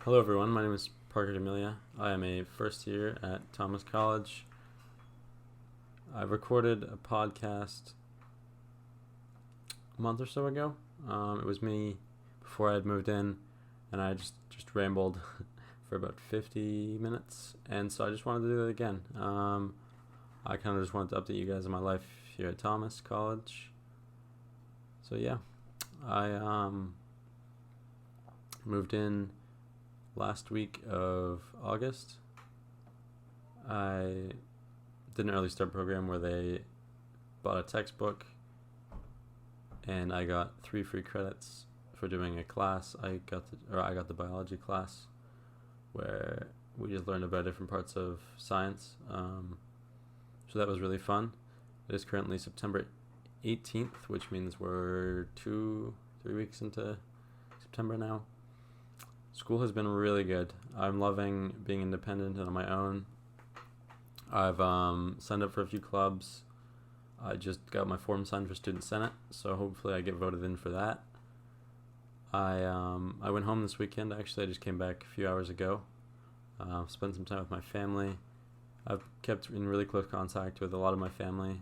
Hello everyone, my name is Parker D'Amelia. I am a first year at Thomas College. I recorded a podcast a month or so ago. It was me before I had moved in, and I just rambled for about 50 minutes, and so I just wanted to do it again. I kind of just wanted to update you guys on my life here at Thomas College. So yeah, I moved in last week of August. I did an early start program where they bought a textbook, and I got 3 free credits for doing a class. I got the biology class where we just learned about different parts of science. So that was really fun. It is currently September 18th, which means we're 3 weeks into September now. School has been really good. I'm loving being independent and on my own. I've signed up for a few clubs. I just got my form signed for Student Senate, so hopefully I get voted in for that. I went home this weekend. Actually, I just came back a few hours ago. Spent some time with my family. I've kept in really close contact with a lot of my family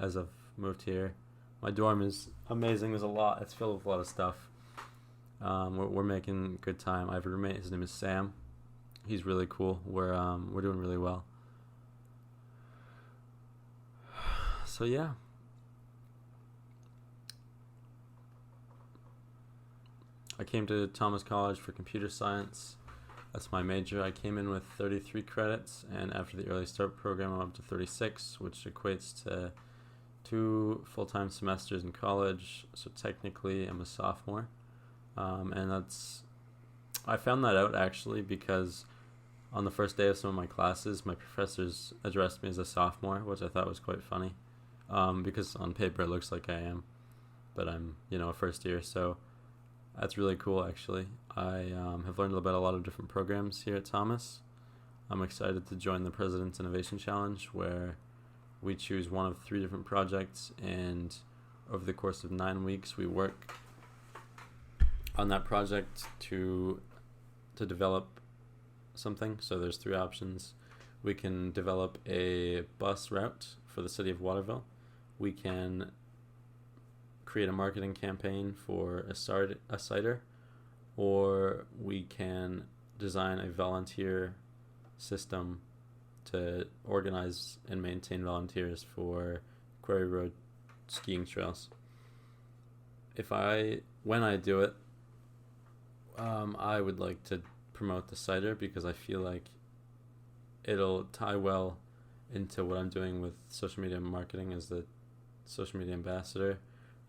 as I've moved here. My dorm is amazing. There's a lot. It's filled with a lot of stuff. We're making good time. I have a roommate. His name is Sam. He's really cool. We're doing really well. So yeah. I came to Thomas College for computer science. That's my major. I came in with 33 credits, and after the early start program, I'm up to 36, which equates to 2 full-time semesters in college. So technically, I'm a sophomore. And I found that out actually because on the first day of some of my classes, my professors addressed me as a sophomore, which I thought was quite funny. Because on paper it looks like I am, but I'm, a first year, so that's really cool actually. I have learned about a lot of different programs here at Thomas. I'm excited to join the President's Innovation Challenge, where we choose one of 3 different projects, and over the course of 9 weeks we work on that project to develop something. So there's 3 options. We can develop a bus route for the city of Waterville. We can create a marketing campaign for a cider, or we can design a volunteer system to organize and maintain volunteers for Quarry Road skiing trails. When I do it, I would like to promote the cider because I feel like it'll tie well into what I'm doing with social media marketing as the social media ambassador.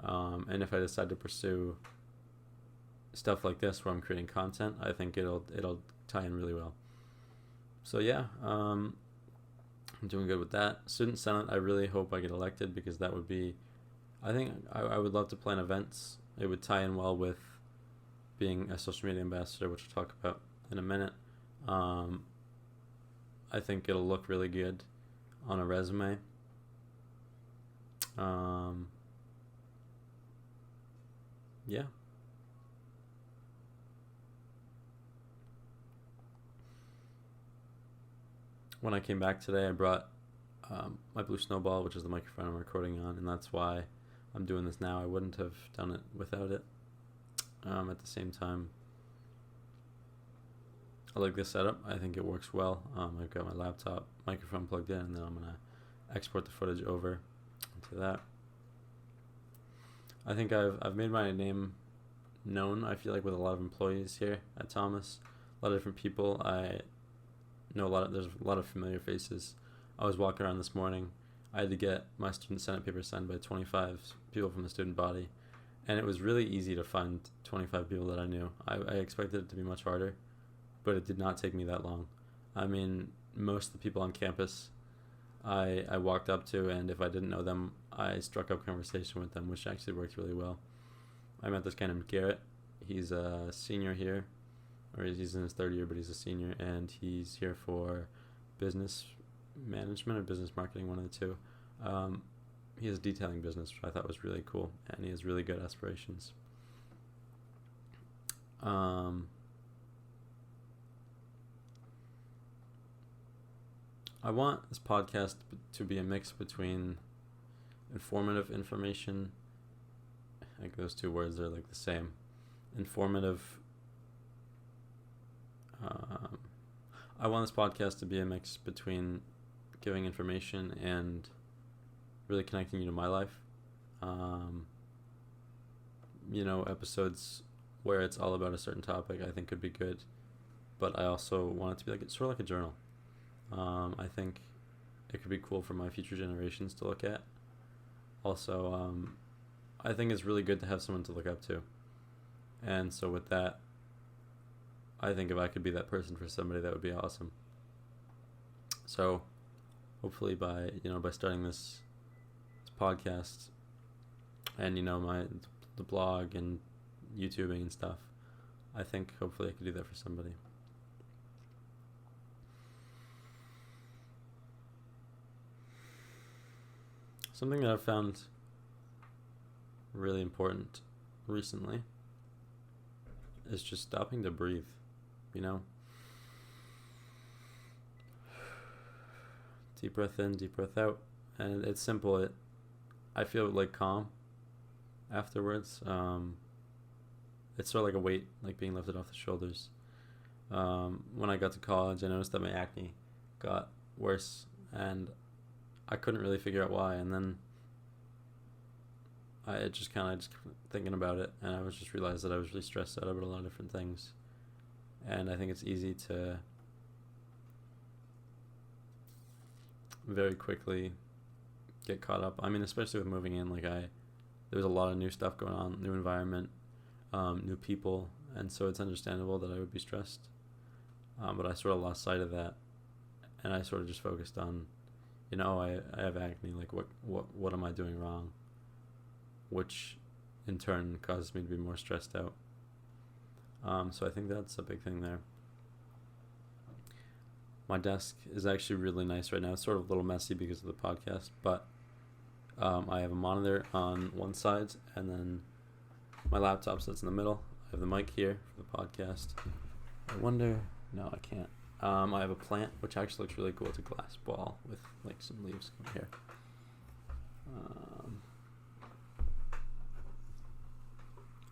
And if I decide to pursue stuff like this where I'm creating content, I think it'll tie in really well. So yeah, I'm doing good with that. Student Senate, I really hope I get elected because that would be, I think I would love to plan events. It would tie in well with being a social media ambassador, which we'll talk about in a minute. I think it'll look really good on a resume. Yeah. When I came back today, I brought my blue Snowball, which is the microphone I'm recording on, and that's why I'm doing this now. I wouldn't have done it without it. At the same time, I like this setup. I think it works well. I've got my laptop microphone plugged in, and then I'm going to export the footage over into that. I think I've made my name known, I feel like, with a lot of employees here at Thomas. A lot of different people. I know there's a lot of familiar faces. I was walking around this morning. I had to get my Student Senate paper signed by 25 people from the student body. And it was really easy to find 25 people that I knew. I expected it to be much harder, but it did not take me that long. I mean, most of the people on campus I walked up to, and if I didn't know them, I struck up conversation with them, which actually worked really well. I met this guy named Garrett. He's a senior here, or he's in his 3rd year, but he's a senior, and he's here for business management or business marketing, one of the 2. He has a detailing business, which I thought was really cool, and he has really good aspirations. I want this podcast to be a mix between informative information, like those two words are like the same, informative. I want this podcast to be a mix between giving information and really connecting you to my life. Episodes where it's all about a certain topic I think could be good, but I also want it to be like sort of like a journal. I think it could be cool for my future generations to look at. Also, I think it's really good to have someone to look up to, and so with that, I think if I could be that person for somebody, that would be awesome. So hopefully by starting this podcast and the blog and YouTubing and stuff, I think hopefully I could do that for somebody. Something that I've found really important recently is just stopping to breathe, Deep breath in, deep breath out. And it's simple. I feel like calm afterwards. It's sort of like a weight, like being lifted off the shoulders. When I got to college, I noticed that my acne got worse, and I couldn't really figure out why. And then I just thinking about it, and I was just realized that I was really stressed out about a lot of different things. And I think it's easy to very quickly get caught up. I mean, especially with moving in, there's a lot of new stuff going on, new environment, new people, and so it's understandable that I would be stressed. But I sort of lost sight of that, and I sort of just focused on, I have acne. Like, what am I doing wrong? Which, in turn, causes me to be more stressed out. So I think that's a big thing there. My desk is actually really nice right now. It's sort of a little messy because of the podcast, but I have a monitor on one side, and then my laptop sits in the middle. I have the mic here for the podcast. No, I can't. I have a plant, which actually looks really cool. It's a glass ball with some leaves coming here.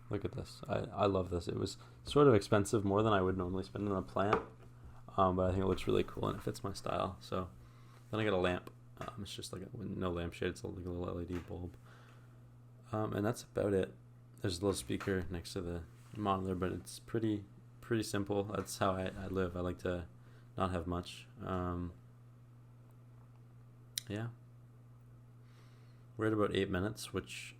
Look at this. I love this. It was sort of expensive, more than I would normally spend on a plant. But I think it looks really cool and it fits my style. So then I got a lamp. It's just no lampshade. It's like a little LED bulb. And that's about it. There's a little speaker next to the monitor, but it's pretty simple. That's how I live. I like to not have much. Yeah. We're at about 8 minutes, which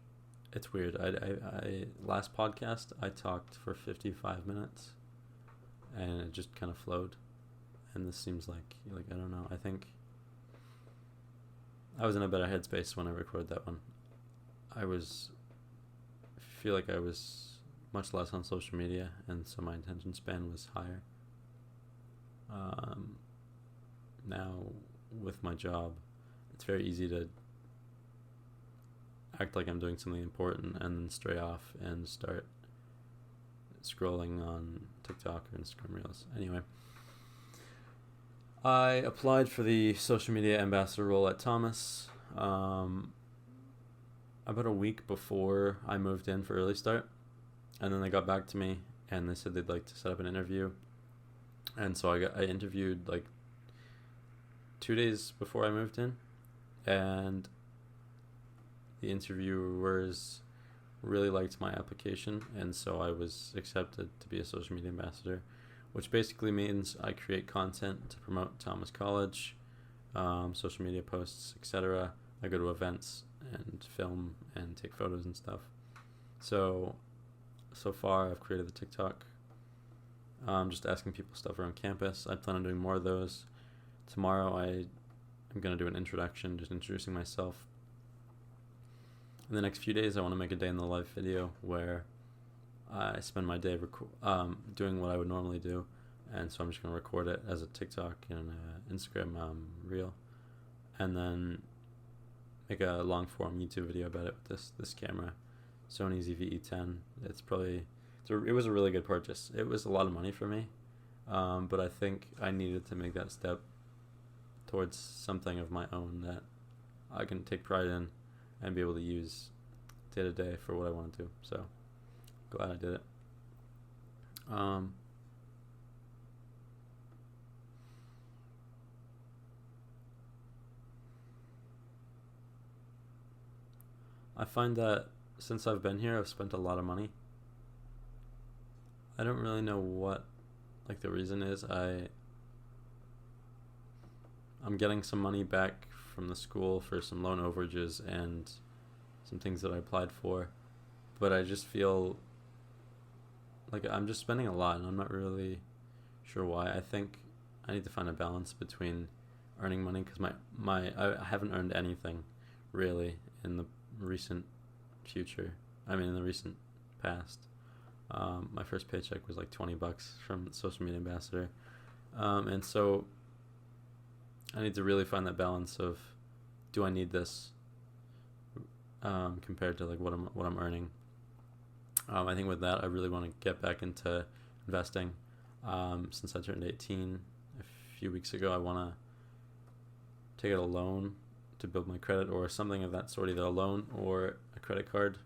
it's weird. I last podcast I talked for 55 minutes, and it just kind of flowed. And this seems like I don't know. I think I was in a better headspace when I recorded that one. I feel like I was much less on social media, and so my attention span was higher. Now with my job, it's very easy to act like I'm doing something important and then stray off and start scrolling on TikTok or Instagram Reels. Anyway, I applied for the social media ambassador role at Thomas about a week before I moved in for early start, and then they got back to me and they said they'd like to set up an interview, and so I interviewed 2 days before I moved in, and the interviewers really liked my application, and so I was accepted to be a social media ambassador, which basically means I create content to promote Thomas College, social media posts, etc. I go to events and film and take photos and stuff. So far I've created the TikTok, just asking people stuff around campus. I plan on doing more of those. Tomorrow I'm going to do an introduction, just introducing myself. In the next few days I want to make a day in the life video where I spend my day doing what I would normally do, and so I'm just going to record it as a TikTok and Instagram reel, and then make a long form YouTube video about it with this camera, Sony ZV-E10. It was a really good purchase. It was a lot of money for me, but I think I needed to make that step towards something of my own that I can take pride in and be able to use day to day for what I want to do. So glad I did it. I find that since I've been here, I've spent a lot of money. I don't really know what the reason is. I'm getting some money back from the school for some loan overages and some things that I applied for, but I just feel like I'm just spending a lot, and I'm not really sure why. I think I need to find a balance between earning money, because I haven't earned anything really in the recent past. My first paycheck was like $20 from Social Media Ambassador, and so I need to really find that balance of, do I need this compared to what I'm earning. I think with that, I really want to get back into investing. Since I turned 18 a few weeks ago, I want to take out a loan to build my credit, or something of that sort, either a loan or a credit card,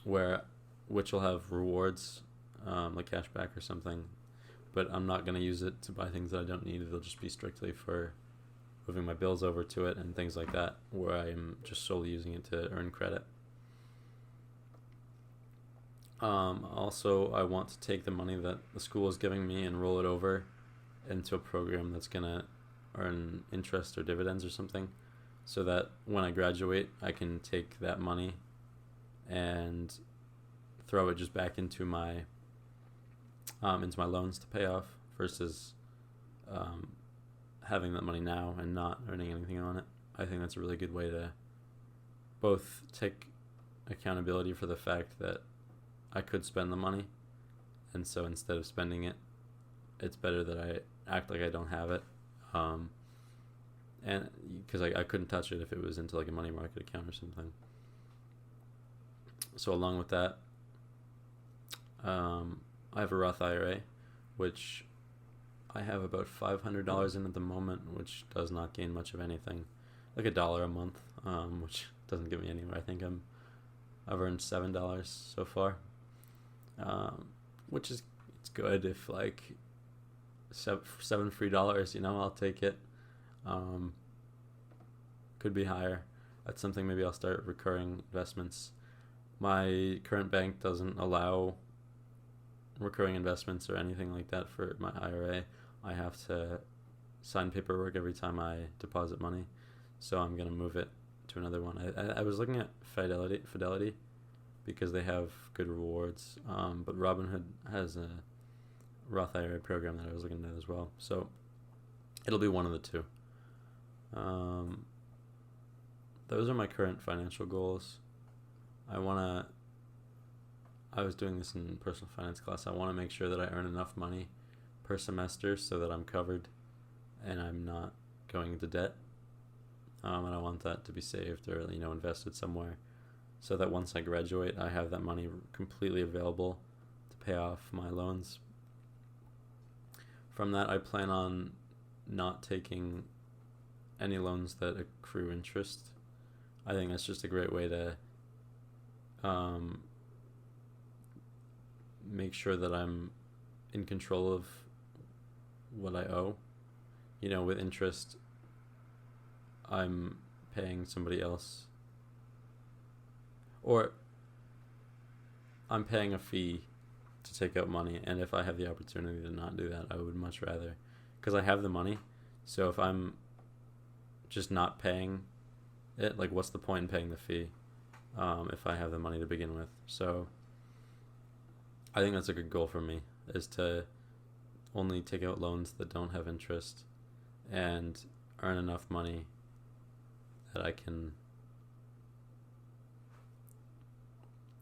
which will have rewards, like cash back or something. But I'm not going to use it to buy things that I don't need. It'll just be strictly for moving my bills over to it and things like that, where I'm just solely using it to earn credit. Also, I want to take the money that the school is giving me and roll it over into a program that's going to earn interest or dividends or something, so that when I graduate, I can take that money and throw it just back into my loans to pay off, versus having that money now and not earning anything on it. I think that's a really good way to both take accountability for the fact that I could spend the money, and so instead of spending it, it's better that I act like I don't have it, and because I couldn't touch it if it was into a money market account or something. So along with that, I have a Roth IRA, which I have about $500 in at the moment, which does not gain much of anything, like $1 a month, which doesn't get me anywhere. I think I've earned $7 so far, which is, it's good. If $7 free, I'll take it. Could be higher. That's something maybe I'll start recurring investments. My current bank doesn't allow recurring investments or anything like that for my IRA. I have to sign paperwork every time I deposit money, so I'm going to move it to another one. I was looking at Fidelity because they have good rewards, but Robinhood has a Roth IRA program that I was looking at as well, so it'll be one of the two. Those are my current financial goals. I was doing this in personal finance class. I want to make sure that I earn enough money per semester so that I'm covered and I'm not going into debt. And I want that to be saved or invested somewhere, so that once I graduate, I have that money completely available to pay off my loans. From that, I plan on not taking any loans that accrue interest. I think that's just a great way to make sure that I'm in control of what I owe. With interest, I'm paying somebody else, or I'm paying a fee to take out money, and if I have the opportunity to not do that, I would much rather, because I have the money. So if I'm just not paying it, what's the point in paying the fee if I have the money to begin with? So I think that's a good goal for me, is to only take out loans that don't have interest and earn enough money that I can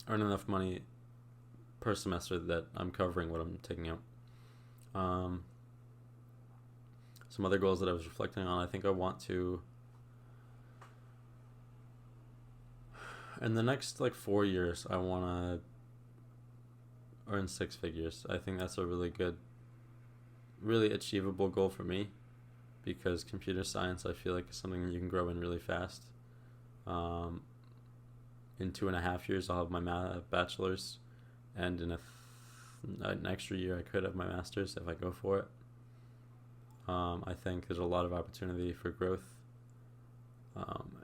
earn enough money per semester that I'm covering what I'm taking out. Some other goals that I was reflecting on, I think I want to, in the next 4 years, I want to earn 6 figures. I think that's a really good, really achievable goal for me, because computer science, I feel like, is something you can grow in really fast. In 2.5 years, I'll have my bachelor's, and in an extra year, I could have my master's if I go for it. I think there's a lot of opportunity for growth.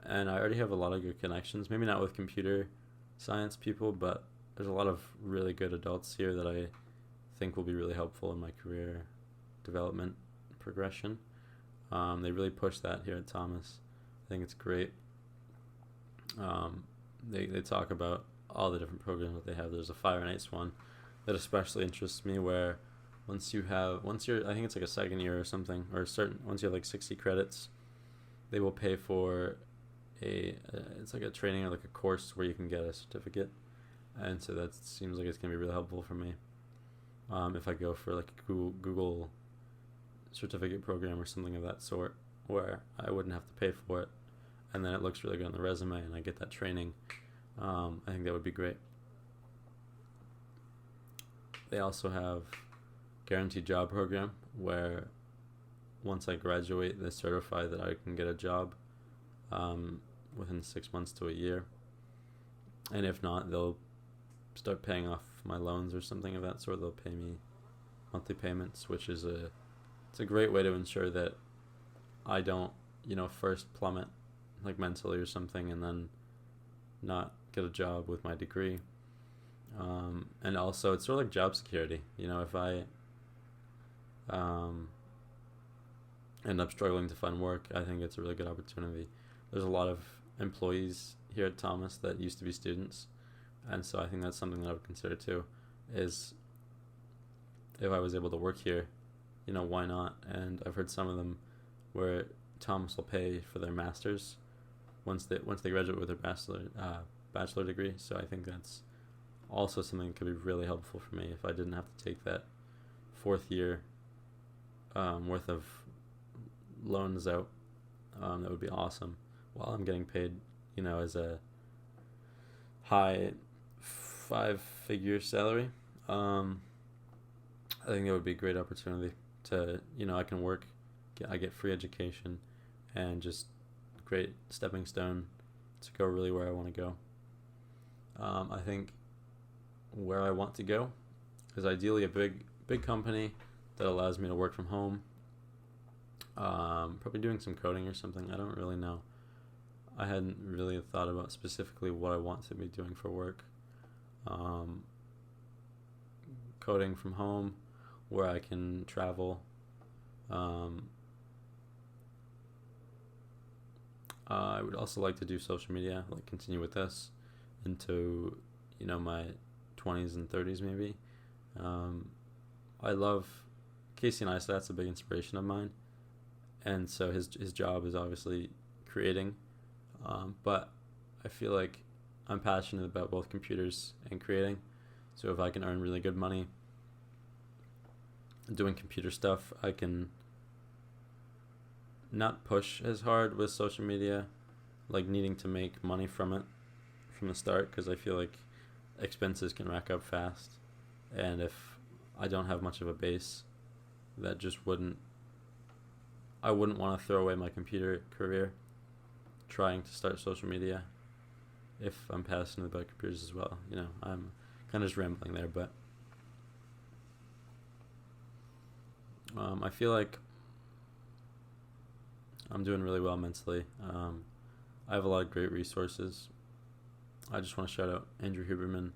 And I already have a lot of good connections, maybe not with computer science people, but there's a lot of really good adults here that I think will be really helpful in my career development progression. They really push that here at Thomas. I think it's great. They talk about all the different programs that they have. There's a fire and ice one that especially interests me, where once you're, I think it's like a second year or something, or once you have like 60 credits, they will pay for it's like a training or like a course where you can get a certificate. And so that seems like it's going to be really helpful for me. If I go for like a Google certificate program or something of that sort, where I wouldn't have to pay for it, and then it looks really good on the resume and I get that training, I think that would be great. They also have guaranteed job program, where once I graduate, they certify that I can get a job within 6 months to a year. And if not, they'll start paying off my loans or something of that sort. They'll pay me monthly payments, which is it's a great way to ensure that I don't, first plummet like mentally or something and then not get a job with my degree. And also it's sort of like job security. If I end up struggling to find work, I think it's a really good opportunity. There's a lot of employees here at Thomas that used to be students, and so I think that's something that I would consider too, is if I was able to work here, why not? And I've heard some of them where Thomas will pay for their masters once they graduate with their bachelor degree. So I think that's also something that could be really helpful for me if I didn't have to take that 4th year worth of loans out. That would be awesome, while I'm getting paid, as a high 5-figure salary. I think that would be a great opportunity to, I can work, I get free education, and just great stepping stone to go really where I want to go. I think where I want to go is ideally a big company that allows me to work from home. Probably doing some coding or something. I don't really know. I hadn't really thought about specifically what I want to be doing for work. Coding from home, where I can travel. I would also like to do social media, like continue with this into, my 20s and 30s maybe. I love Casey Neistat's a big inspiration of mine, and so his job is obviously creating, but I feel like I'm passionate about both computers and creating. So if I can earn really good money doing computer stuff, I can not push as hard with social media, like needing to make money from it from the start, because I feel like expenses can rack up fast, and if I don't have much of a base, that just I wouldn't want to throw away my computer career trying to start social media if I'm passionate about computers as well. I'm kind of just rambling there, but I feel like I'm doing really well mentally. I have a lot of great resources. I just want to shout out Andrew Huberman,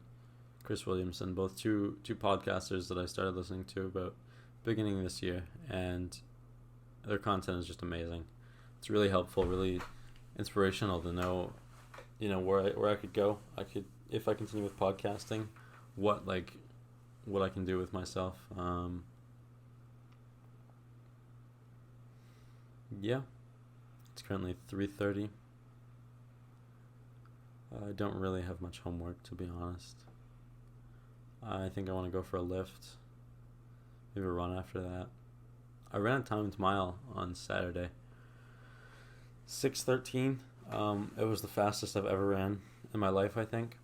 Chris Williamson, both two podcasters that I started listening to about beginning of this year, and their content is just amazing. It's really helpful, really inspirational to know, where I could go. If I continue with podcasting, what I can do with myself. Yeah, it's currently 3:30. I don't really have much homework, to be honest. I think I want to go for a lift, maybe a run after that. I ran a timed mile on Saturday, 6:13. It was the fastest I've ever ran in my life, I think.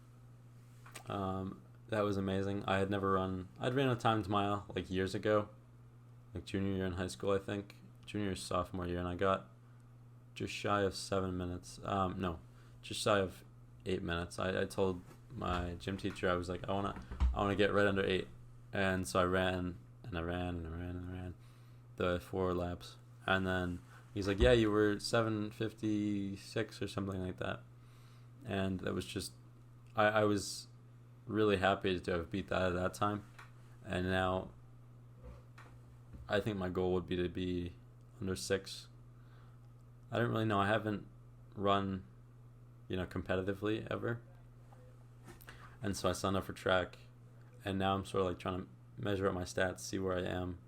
That was amazing. I'd ran a timed mile like years ago, like junior year in high school, I think. junior or sophomore year, and I got just shy of 7 minutes. No, just shy of 8 minutes. I told my gym teacher, I was like, I wanna get right under 8, and so I ran the 4 laps, and then he's like, yeah, you were 7:56 or something like that, and that was just, I was really happy to have beat that at that time, and now I think my goal would be to be under 6. I don't really know. I haven't run, competitively ever, and so I signed up for track, and now I'm sort of like trying to measure out my stats, see where I am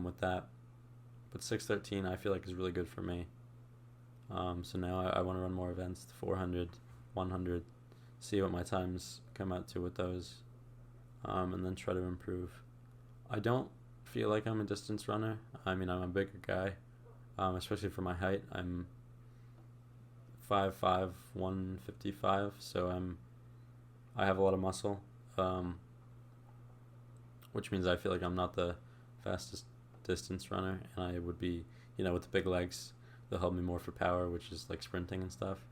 with that. But 6:13 I feel like is really good for me. So now I want to run more events, 400, 100, see what my times come out to with those, and then try to improve. I don't feel like I'm a distance runner. I mean, I'm a bigger guy, especially for my height. I'm 5'5", 155, so I have a lot of muscle, which means I feel like I'm not the fastest distance runner, and I would be, with the big legs, they'll help me more for power, which is like sprinting and stuff.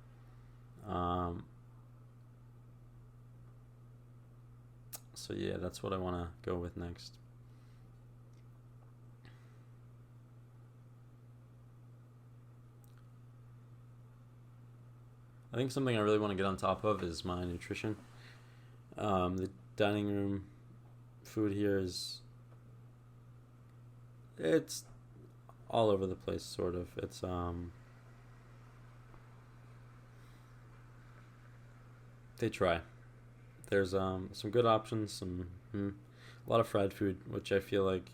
So yeah, that's what I want to go with next. I think something I really want to get on top of is my nutrition. The dining room food here it's all over the place, sort of. It's they try. There's some good options, a lot of fried food, which I feel like,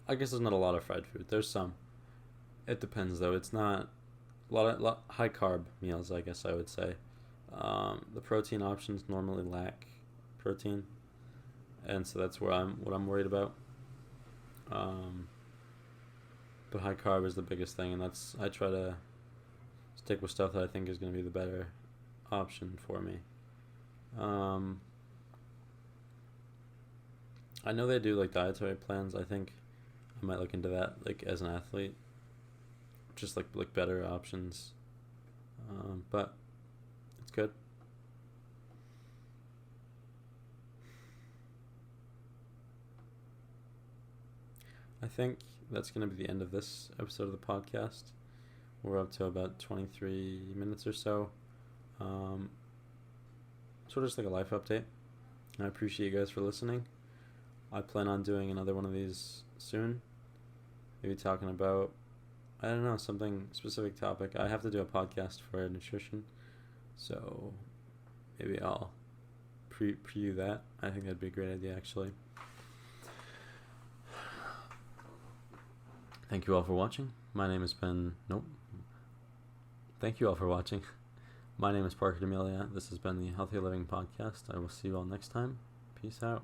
I guess there's not a lot of fried food. There's some. It depends though. It's not a lot high carb meals, I guess I would say. The protein options normally lack protein, and so that's what I'm worried about. But high carb is the biggest thing, and I try to stick with stuff that I think is going to be the better option for me. I know they do like dietary plans. I think I might look into that, like as an athlete, just like better options. But it's good. I think that's going to be the end of this episode of the podcast. We're up to about 23 minutes or so. Sort of just like a life update. I appreciate you guys for listening. I plan on doing another one of these soon. Maybe talking about, I don't know, something specific topic. I have to do a podcast for nutrition, so maybe I'll preview that. I think that'd be a great idea, actually. Thank you all for watching. My name has been... Thank you all for watching. My name is Parker D'Amelia. This has been the Healthy Living Podcast. I will see you all next time. Peace out.